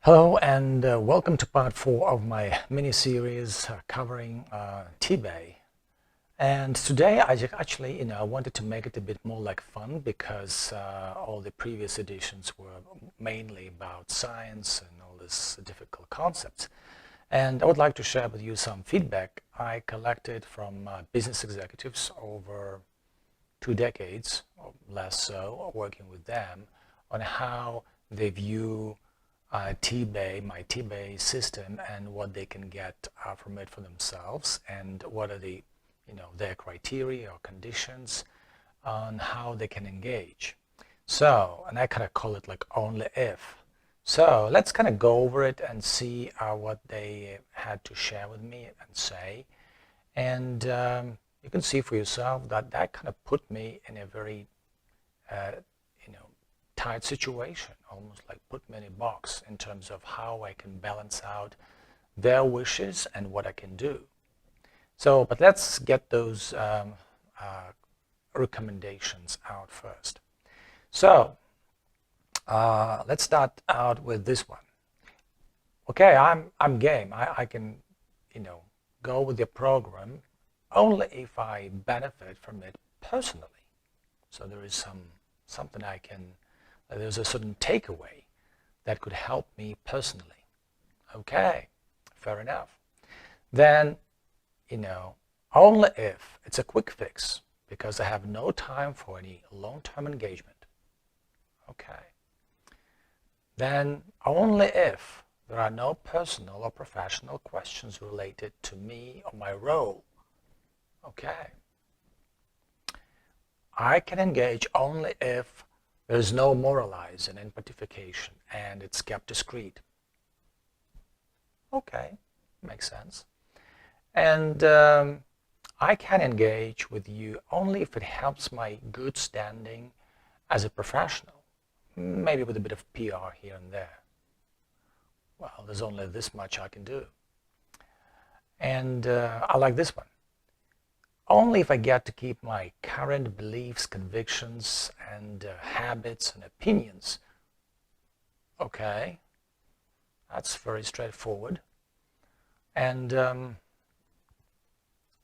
Hello and welcome to part 4 of my mini-series covering Teebei. And today I wanted to make it a bit more like fun because all the previous editions were mainly about science and all these difficult concepts. And I would like to share with you some feedback I collected from business executives over 2 decades or less so, working with them on how they view Teebei, my Teebei system, and what they can get from it for themselves, and what are the, their criteria or conditions on how they can engage. So, and I kind of call it like only if. So let's kind of go over it and see what they had to share with me and say. And you can see for yourself that that kind of put me in a very, tight situation, almost like put me in a box in terms of how I can balance out their wishes and what I can do. So, but let's get those recommendations out first. So, let's start out with this one. Okay, I'm game. I can, go with your program only if I benefit from it personally. So there is something there's a certain takeaway that could help me personally. Okay, fair enough. Then, only if it's a quick fix because I have no time for any long-term engagement. Okay. Then only if there are no personal or professional questions related to me or my role. Okay. I can engage only if there's no moralizing and pontification and it's kept discreet. Okay, makes sense. And I can engage with you only if it helps my good standing as a professional, maybe with a bit of PR here and there. Well, there's only this much I can do. And I like this one. Only if I get to keep my current beliefs, convictions, and habits and opinions. Okay, that's very straightforward. And how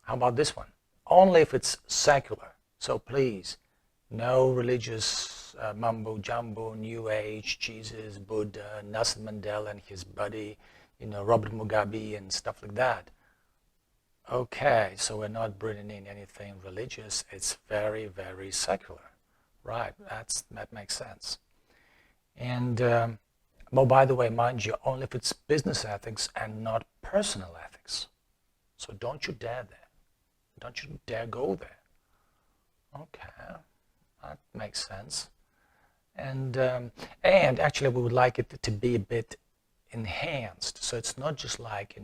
about this one? Only if it's secular. So please, no religious mumbo jumbo, New Age, Jesus, Buddha, Nelson Mandela and his buddy, Robert Mugabe and stuff like that. Okay, so we're not bringing in anything religious. It's very, very secular. Right, that makes sense. And, well, by the way, mind you, only if it's business ethics and not personal ethics. So don't you dare there. Don't you dare go there. Okay, that makes sense. And actually, we would like it to be a bit enhanced. So it's not just like,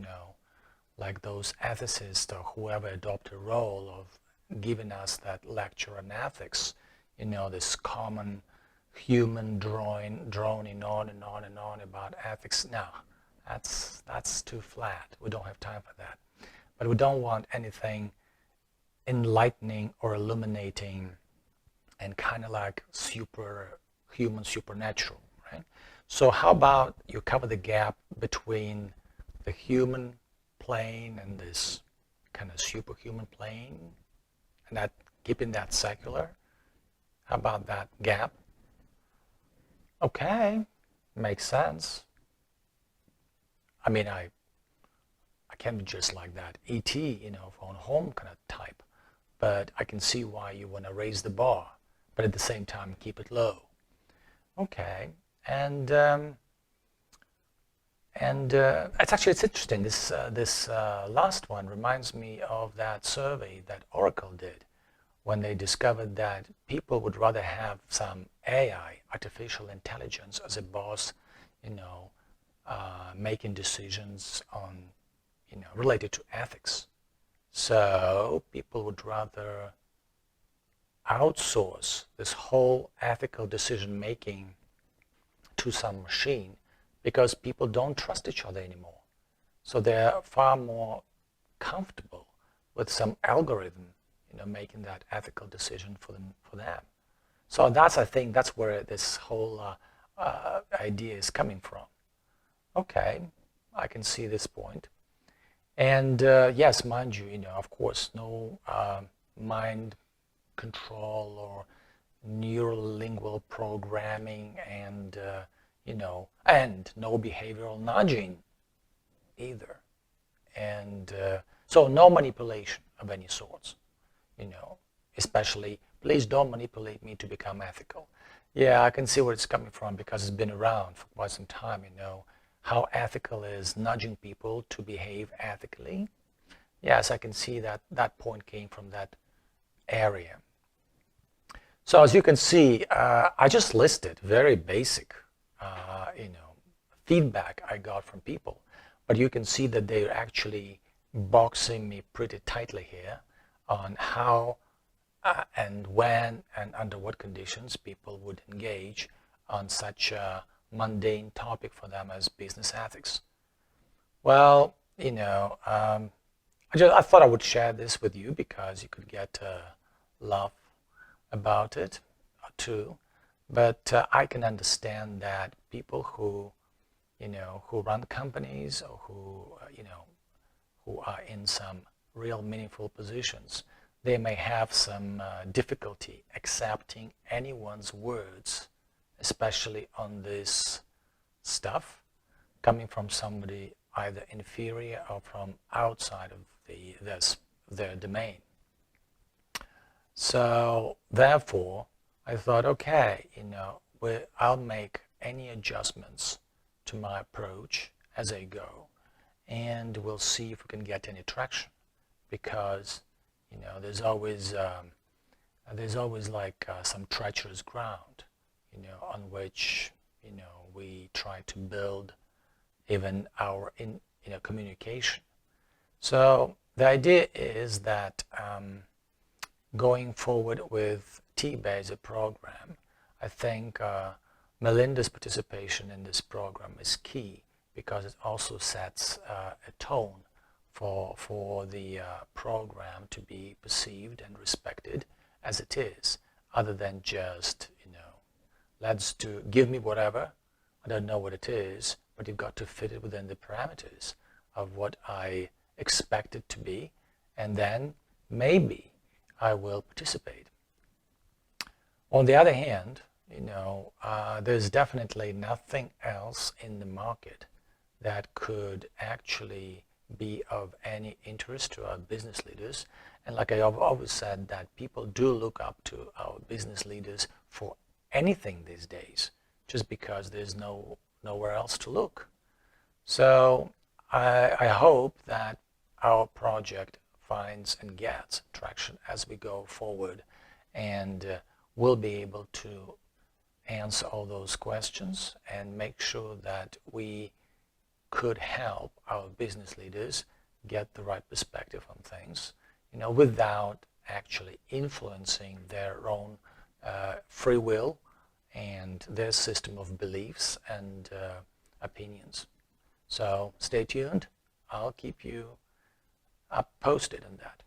like those ethicists or whoever adopt a role of giving us that lecture on ethics, this common human droning on and on and on about ethics. No, that's too flat. We don't have time for that. But we don't want anything enlightening or illuminating and kind of like superhuman, supernatural, right? So how about you cover the gap between the human plane and this kind of superhuman plane, and that keeping that secular? How about that gap? Okay, makes sense. I mean, I can't be just like that ET, phone home kind of type, but I can see why you want to raise the bar, but at the same time keep it low. Okay, and it's interesting. This last one reminds me of that survey that Oracle did when they discovered that people would rather have some AI, artificial intelligence, as a boss, making decisions on, related to ethics. So people would rather outsource this whole ethical decision making to some machine because people don't trust each other anymore. So they're far more comfortable with some algorithm, making that ethical decision for them. So I think that's where this whole idea is coming from. okay, I can see this point. And yes, mind you, of course, no mind control or neurolingual programming and, and no behavioral nudging either. And so no manipulation of any sorts, you know, especially please don't manipulate me to become ethical. Yeah, I can see where it's coming from because it's been around for quite some time, how ethical is nudging people to behave ethically. Yes, I can see that that point came from that area. So as you can see, I just listed very basic, feedback I got from people, but you can see that they're actually boxing me pretty tightly here on how and when and under what conditions people would engage on such a mundane topic for them as business ethics. Well, I thought I would share this with you because you could get a laugh about it too. But I can understand that people who run companies or who are in some real meaningful positions, they may have some difficulty accepting anyone's words, especially on this stuff, coming from somebody either inferior or from outside of their domain. So therefore, I thought, okay, I'll make any adjustments to my approach as I go, and we'll see if we can get any traction, because there's always like some treacherous ground, on which we try to build even our communication. So the idea is that going forward with Teebei as a program, I think Melinda's participation in this program is key because it also sets a tone for the program to be perceived and respected as it is, other than just, give me whatever. I don't know what it is, but you've got to fit it within the parameters of what I expect it to be, and then maybe I will participate. On the other hand, there's definitely nothing else in the market that could actually be of any interest to our business leaders. And like I've always said, that people do look up to our business leaders for anything these days, just because there's nowhere else to look. So I hope that our project finds and gets traction as we go forward, and we'll be able to answer all those questions and make sure that we could help our business leaders get the right perspective on things, without actually influencing their own free will and their system of beliefs and opinions. So stay tuned. I'll keep you posted on that.